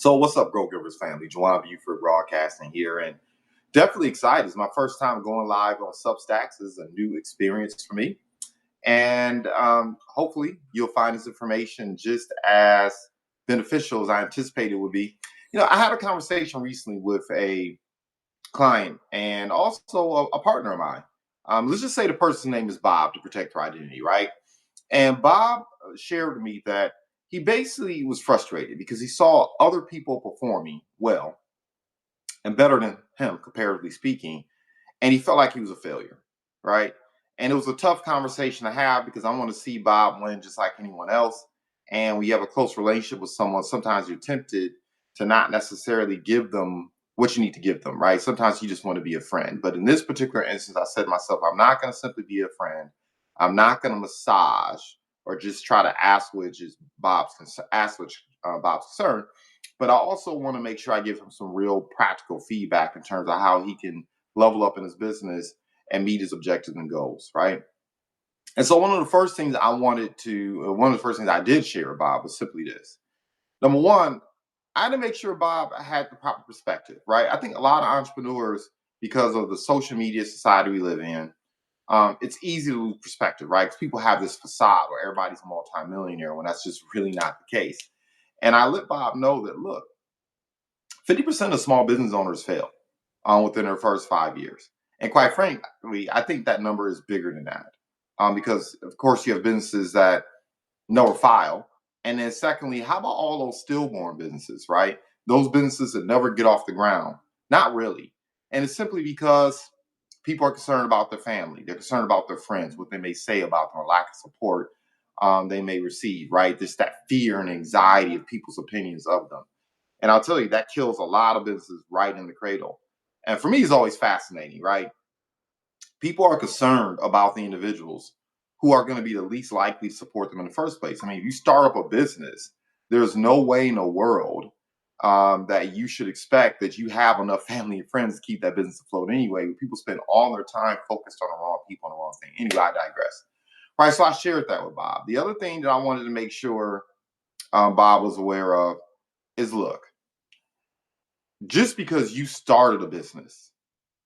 So what's up, Grow Givers family? JuJuan Buford broadcasting here, and definitely excited. It's my first time going live on Substacks. This is a new experience for me, and hopefully you'll find this information just as beneficial as I anticipated it would be. I had a conversation recently with a client and also a partner of mine. Let's just say the person's name is Bob to protect her identity, right? And Bob shared with me that he basically was frustrated because he saw other people performing well and better than him, comparatively speaking, and he felt like he was a failure, right? And it was a tough conversation to have because I want to see Bob win just like anyone else. And when you have a close relationship with someone, sometimes you're tempted to not necessarily give them what you need to give them, right? Sometimes you just want to be a friend. But in this particular instance, I said to myself, I'm not going to simply be a friend. I'm not going to massage or just try to assuage Bob's concern. But I also want to make sure I give him some real practical feedback in terms of how he can level up in his business and meet his objectives and goals, right? And so one of the first things I did share with Bob was simply this. Number one, I had to make sure Bob had the proper perspective, right? I think a lot of entrepreneurs, because of the social media society we live in, it's easy to lose perspective, right? Because people have this facade where everybody's a multimillionaire when that's just really not the case. And I let Bob know that, look, 50% of small business owners fail within their first 5 years. And quite frankly, I think that number is bigger than that because, of course, you have businesses that never file. And then secondly, how about all those stillborn businesses, right? Those businesses that never get off the ground? Not really. And it's simply because people are concerned about their family. They're concerned about their friends, what they may say about them, or lack of support they may receive, right? Just that fear and anxiety of people's opinions of them. And I'll tell you, that kills a lot of businesses right in the cradle. And for me, it's always fascinating, right? People are concerned about the individuals who are going to be the least likely to support them in the first place. I mean, if you start up a business, there's no way in the world that you should expect that you have enough family and friends to keep that business afloat anyway. People spend all their time focused on the wrong people and the wrong thing. Anyway, I digress. All right, so I shared that with Bob. The other thing that I wanted to make sure Bob was aware of is, look, just because you started a business,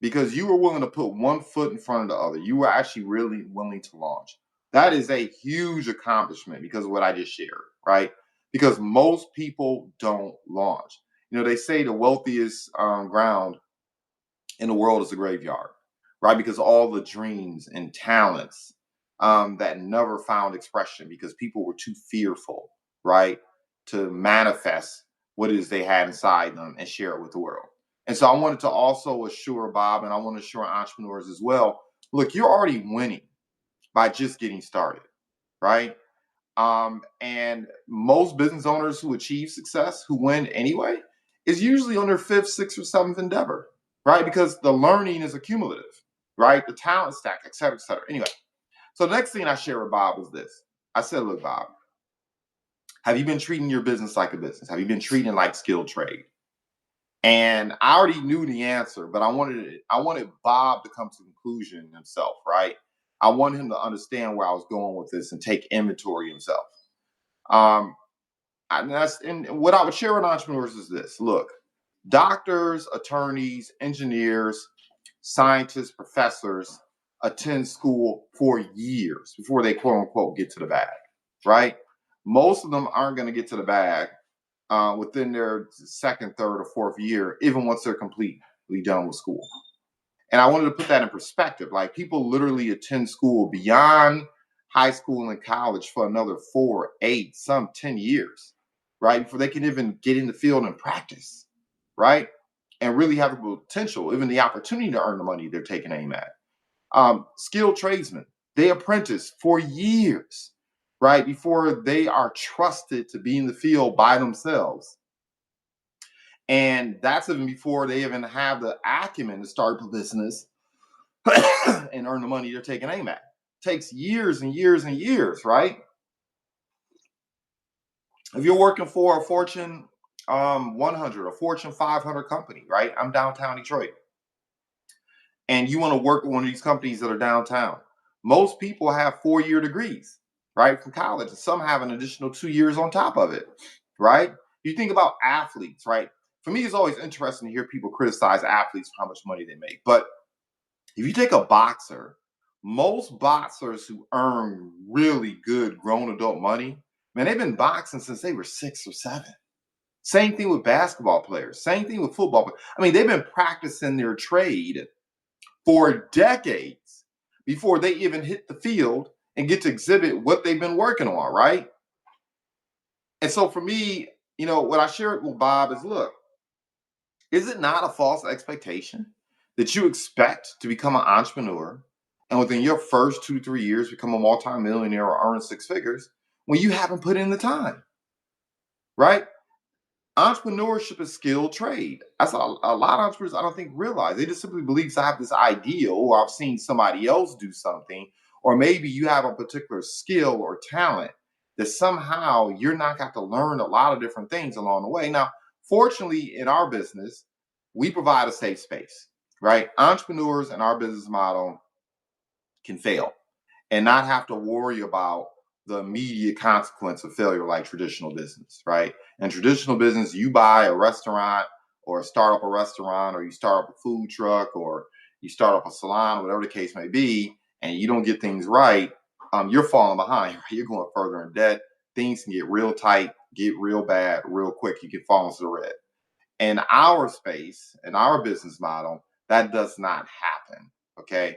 because you were willing to put one foot in front of the other, you were actually really willing to launch. That is a huge accomplishment because of what I just shared, right? Because most people don't launch. They say the wealthiest ground in the world is the graveyard, right? Because all the dreams and talents that never found expression because people were too fearful, right, to manifest what it is they had inside them and share it with the world. And so I wanted to also assure Bob, and I want to assure entrepreneurs as well, look, you're already winning by just getting started, right? And most business owners who achieve success, who win anyway, is usually on their fifth, sixth, or seventh endeavor, right? Because the learning is accumulative, right? The talent stack, et cetera, et cetera. Anyway, so the next thing I shared with Bob was this. I said, look, Bob, have you been treating your business like a business? Have you been treating it like skilled trade? And I already knew the answer, but I wanted Bob to come to the conclusion himself, right? I wanted him to understand where I was going with this and take inventory himself. And what I would share with entrepreneurs is this. Look, doctors, attorneys, engineers, scientists, professors attend school for years before they, quote unquote, get to the bag, right? Most of them aren't going to get to the bag within their second, third, or fourth year, even once they're completely done with school. And I wanted to put that in perspective. Like, people literally attend school beyond high school and college for another 4, 8, some 10 years, right? Before they can even get in the field and practice, right? And really have the potential, even the opportunity to earn the money they're taking aim at. Skilled tradesmen, they apprentice for years, right, before they are trusted to be in the field by themselves. And that's even before they even have the acumen to start a business and earn the money they're taking aim at. It takes years and years and years, right? If you're working for a Fortune 100, a Fortune 500 company, right? I'm downtown Detroit. And you want to work with one of these companies that are downtown. Most people have 4-year degrees, right, from college. And some have an additional 2 years on top of it, right? You think about athletes, right? For me, it's always interesting to hear people criticize athletes for how much money they make. But if you take a boxer, most boxers who earn really good grown adult money, man, they've been boxing since they were 6 or 7. Same thing with basketball players. Same thing with football. I mean, they've been practicing their trade for decades before they even hit the field and get to exhibit what they've been working on, right? And so for me, what I shared with Bob is, look, is it not a false expectation that you expect to become an entrepreneur and within your first 2, 3 years become a multimillionaire or earn 6 figures when you haven't put in the time, right? Entrepreneurship is skilled trade. That's a lot of entrepreneurs I don't think realize. They just simply believe I have this ideal or I've seen somebody else do something, or maybe you have a particular skill or talent that somehow you're not got to learn a lot of different things along the way. Now, fortunately, in our business, we provide a safe space, right? Entrepreneurs in our business model can fail and not have to worry about the immediate consequence of failure like traditional business, right? In traditional business, you buy a restaurant or start up a restaurant, or you start up a food truck, or you start up a salon, whatever the case may be, and you don't get things right, you're falling behind. Right? You're going further in debt. Things can get real tight, get real bad, real quick. You can fall into the red. In our space, in our business model, that does not happen. Okay.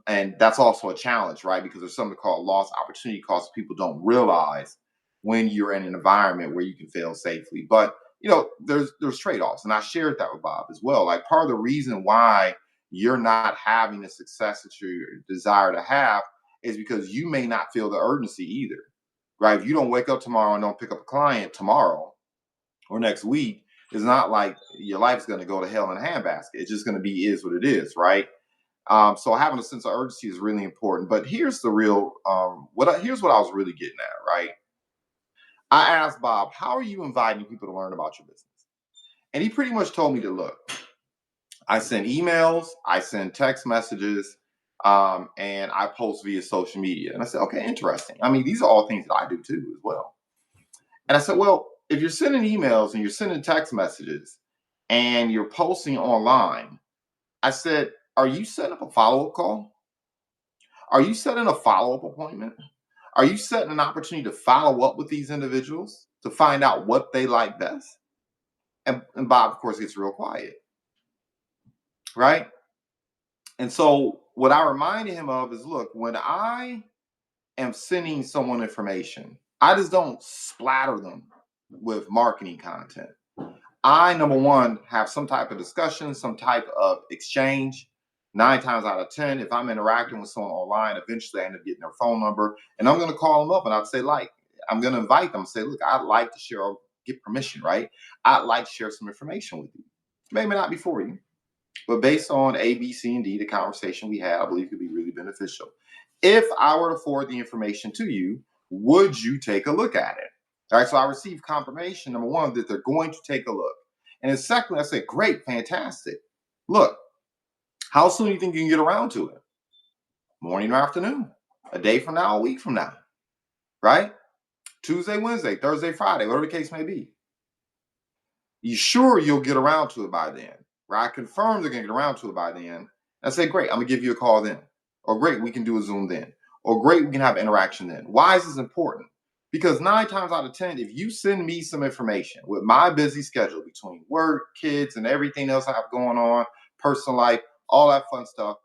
And that's also a challenge, right? Because there's something called lost opportunity costs people don't realize when you're in an environment where you can fail safely. But there's trade-offs. And I shared that with Bob as well. Like, part of the reason why you're not having the success that you desire to have is because you may not feel the urgency either. Right. If you don't wake up tomorrow and don't pick up a client tomorrow or next week, it's not like your life's going to go to hell in a handbasket. It's just going to be is what it is, right? So having a sense of urgency is really important. But here's the real here's what I was really getting at, right? I asked Bob, how are you inviting people to learn about your business? And he pretty much told me to look. I send emails, I send text messages, and I post via social media. And I said, okay, interesting. I mean, these are all things that I do too as well. And I said, well, if you're sending emails and you're sending text messages and you're posting online, I said, are you setting up a follow-up call? Are you setting a follow-up appointment? Are you setting an opportunity to follow up with these individuals to find out what they like best? And Bob, of course, gets real quiet, right? And so what I reminded him of is, look, when I am sending someone information, I just don't splatter them with marketing content. I, number one, have some type of discussion, some type of exchange. 9 times out of 10, if I'm interacting with someone online, eventually I end up getting their phone number, and I'm going to call them up and I'd say, like, I'm going to invite them and say, look, I'd like to share, get permission, right? I'd like to share some information with you. Maybe not before you, but based on A, B, C, and D, the conversation we had, I believe could be really beneficial. If I were to forward the information to you, would you take a look at it? All right, so I received confirmation, number one, that they're going to take a look. And then secondly, I said, great, fantastic. Look, how soon do you think you can get around to it? Morning or afternoon? A day from now, a week from now, right? Tuesday, Wednesday, Thursday, Friday, whatever the case may be. You sure you'll get around to it by then? Right? I confirm they're going to get around to it by then. I say, great, I'm going to give you a call then. Or great, we can do a Zoom then. Or great, we can have interaction then. Why is this important? Because 9 times out of 10, if you send me some information with my busy schedule between work, kids, and everything else I have going on, personal life, all that fun stuff,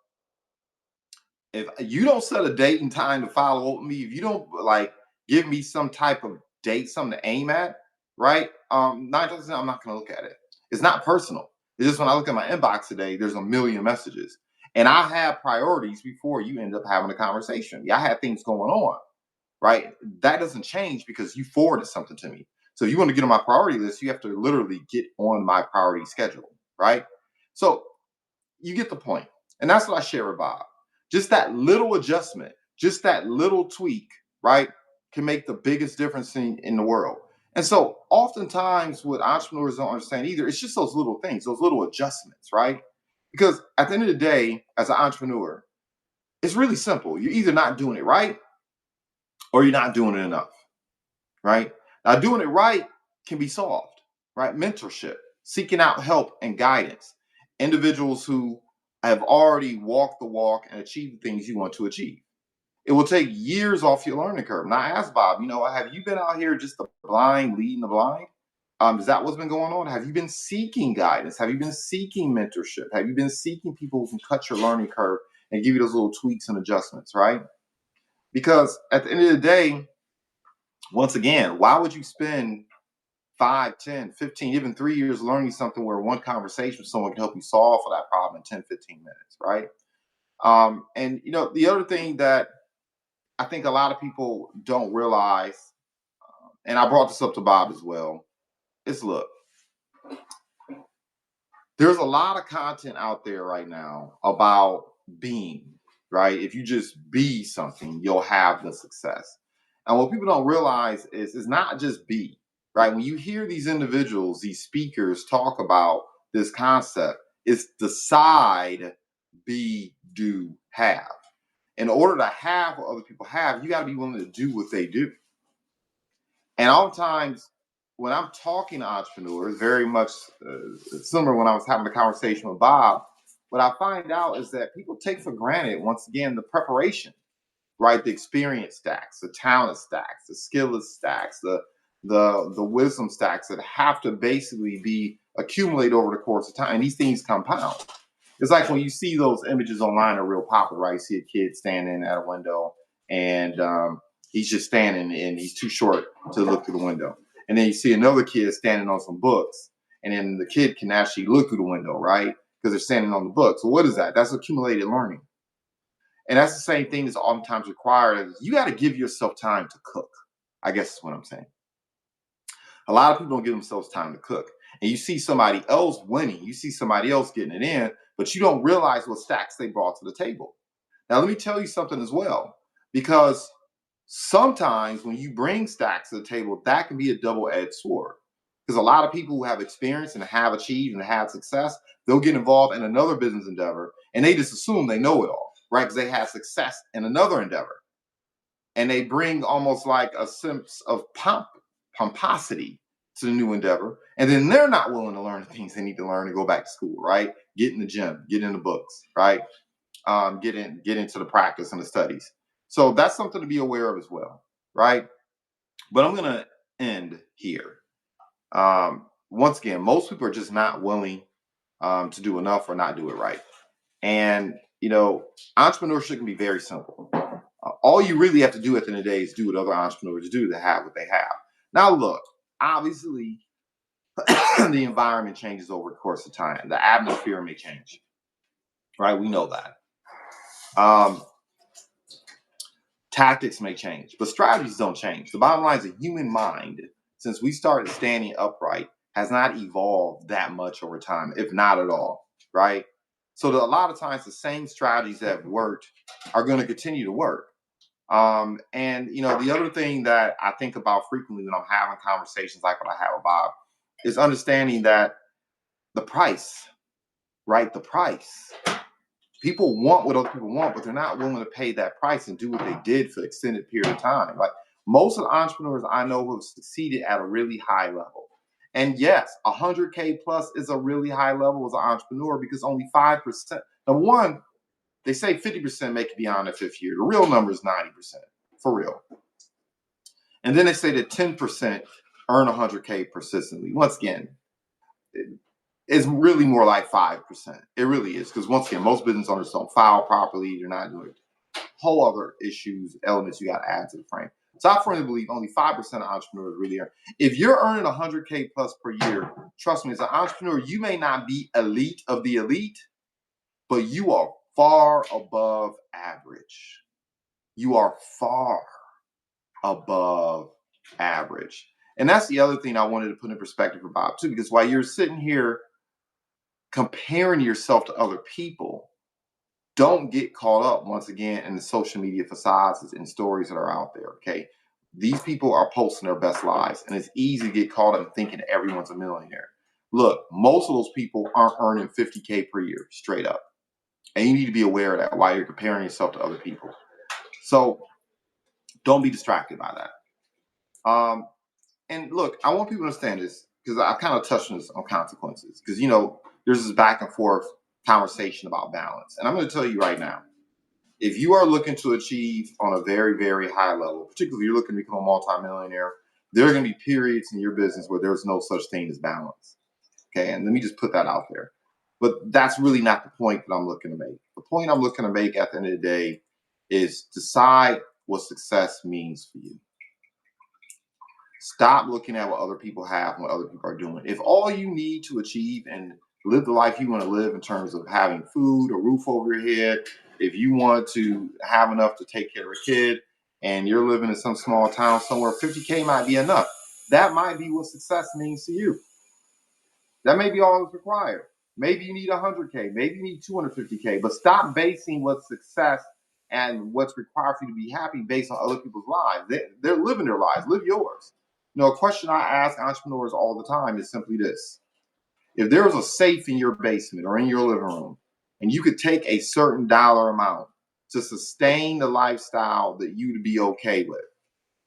if you don't set a date and time to follow up with me, if you don't like give me some type of date, something to aim at, right? 9 times out of 10, I'm not going to look at it. It's not personal. It's just when I look at my inbox today, there's a million messages. And I have priorities before you end up having a conversation. Yeah, I had things going on, right? That doesn't change because you forwarded something to me. So if you want to get on my priority list, you have to literally get on my priority schedule, right? So you get the point. And that's what I share with Bob. Just that little adjustment, just that little tweak, right, can make the biggest difference in the world. And so oftentimes what entrepreneurs don't understand either, it's just those little things, those little adjustments, right? Because at the end of the day, as an entrepreneur, it's really simple. You're either not doing it right or you're not doing it enough, right? Now, doing it right can be solved. right? Mentorship, seeking out help and guidance, individuals who have already walked the walk and achieved the things you want to achieve. It will take years off your learning curve. Now, I asked Bob, have you been out here just the blind leading the blind? Is that what's been going on? Have you been seeking guidance? Have you been seeking mentorship? Have you been seeking people who can cut your learning curve and give you those little tweaks and adjustments, right? Because at the end of the day, once again, why would you spend 5, 10, 15, even 3 years learning something where one conversation with someone can help you solve for that problem in 10, 15 minutes, right? And the other thing that I think a lot of people don't realize, and I brought this up to Bob as well, is look, there's a lot of content out there right now about being, right? If you just be something, you'll have the success. And what people don't realize is it's not just be, right? When you hear these individuals, these speakers talk about this concept, it's decide, be, do, have. In order to have what other people have, you got to be willing to do what they do. And oftentimes, when I'm talking to entrepreneurs, very much similar when I was having a conversation with Bob, what I find out is that people take for granted, once again, the preparation, right? The experience stacks, the talent stacks, the skill stacks, the wisdom stacks that have to basically be accumulated over the course of time. And these things compound. It's like when you see those images online are real popular, right? You see a kid standing at a window and he's just standing and he's too short to look through the window. And then you see another kid standing on some books, and then the kid can actually look through the window, right? Because they're standing on the books. So what is that? That's accumulated learning. And that's the same thing that's oftentimes required. You got to give yourself time to cook. I guess is what I'm saying. A lot of people don't give themselves time to cook. And you see somebody else winning. You see somebody else getting it in, but you don't realize what stacks they brought to the table. Now, let me tell you something as well, because sometimes when you bring stacks to the table, that can be a double-edged sword. Because a lot of people who have experience and have achieved and have success, they'll get involved in another business endeavor and they just assume they know it all, right? Because they had success in another endeavor. And they bring almost like a sense of pomposity to the new endeavor. And then they're not willing to learn the things they need to learn to go back to school, right? Get in the gym, get in the books, right? Get into the practice and the studies. So that's something to be aware of as well, right? But I'm going to end here. Once again, most people are just not willing to do enough or not do it right. And, entrepreneurship can be very simple. All you really have to do at the end of the day is do what other entrepreneurs do to have what they have. Now, look, obviously, the environment changes over the course of time. The atmosphere may change, right? We know that. Tactics may change, but strategies don't change. The bottom line is the human mind, since we started standing upright, has not evolved that much over time, if not at all, right? So a lot of times the same strategies that have worked are going to continue to work. And the other thing that I think about frequently when I'm having conversations like what I have with Bob is understanding that the price, right? The price. People want what other people want, but they're not willing to pay that price and do what they did for an extended period of time. Like most of the entrepreneurs I know who have succeeded at a really high level. And yes, 100K plus is a really high level as an entrepreneur because only 5%. Number one, they say 50% make it beyond the fifth year. The real number is 90%, for real. And then they say that 10% earn 100K persistently. Once again, it's really more like 5%. It really is. Because once again, most business owners don't file properly. They're not doing whole other issues, elements you got to add to the frame. So I firmly believe only 5% of entrepreneurs really earn. If you're earning 100K plus per year, trust me, as an entrepreneur, you may not be elite of the elite, but you are far above average. You are far above average. And that's the other thing I wanted to put in perspective for Bob too, because while you're sitting here comparing yourself to other people, don't get caught up once again in the social media facades and stories that are out there. Okay. These people are posting their best lives, and it's easy to get caught up thinking everyone's a millionaire. Look, most of those people aren't earning 50K per year straight up. And you need to be aware of that while you're comparing yourself to other people. So don't be distracted by that. And look, I want people to understand this. because I kind of touched on consequences, because there's this back and forth conversation about balance, and I'm going to tell you right now, if you are looking to achieve on a very, very high level, particularly if you're looking to become a multimillionaire, there are going to be periods in your business where there's no such thing as balance. Okay, and let me just put that out there. But that's really not the point that I'm looking to make. The point I'm looking to make at the end of the day is decide what success means for you. Stop looking at what other people have and what other people are doing. If all you need to achieve and live the life you want to live in terms of having food, a roof over your head, if you want to have enough to take care of a kid and you're living in some small town somewhere, 50K might be enough. That might be what success means to you. That may be all that's required. Maybe you need 100K, maybe you need 250K, but stop basing what's success and what's required for you to be happy based on other people's lives. They're living their lives. Live yours. A question I ask entrepreneurs all the time is simply this. If there was a safe in your basement or in your living room, and you could take a certain dollar amount to sustain the lifestyle that you'd be okay with.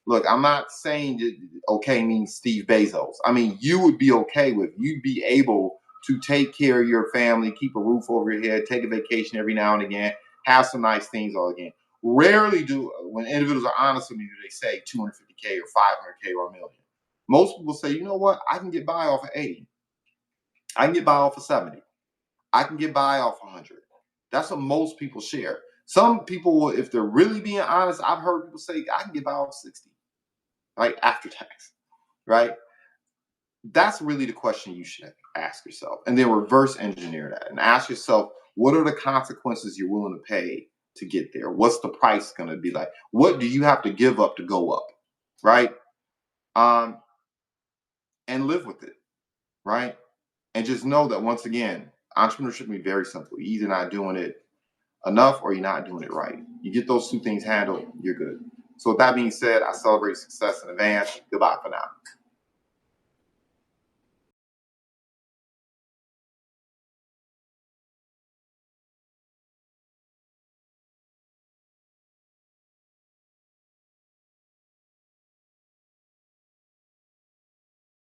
Look, I'm not saying that okay means Steve Bezos. I mean, you would be okay with, you'd be able to take care of your family, keep a roof over your head, take a vacation every now and again, have some nice things all again. Rarely do, when individuals are honest with me, do they say 250K or 500K or a million. Most people say, you know what, I can get by off of 80. I can get by off of 70. I can get by off 100. That's what most people share. Some people, if they're really being honest, I've heard people say, I can get by off 60, right? After tax, right? That's really the question you should ask yourself. And then reverse engineer that and ask yourself, what are the consequences you're willing to pay to get there? What's the price going to be like? What do you have to give up to go up, right? And live with it, right? And just know that, once again, entrepreneurship can be very simple. You're either not doing it enough or you're not doing it right. You get those two things handled, you're good. So with that being said, I celebrate success in advance. Goodbye for now.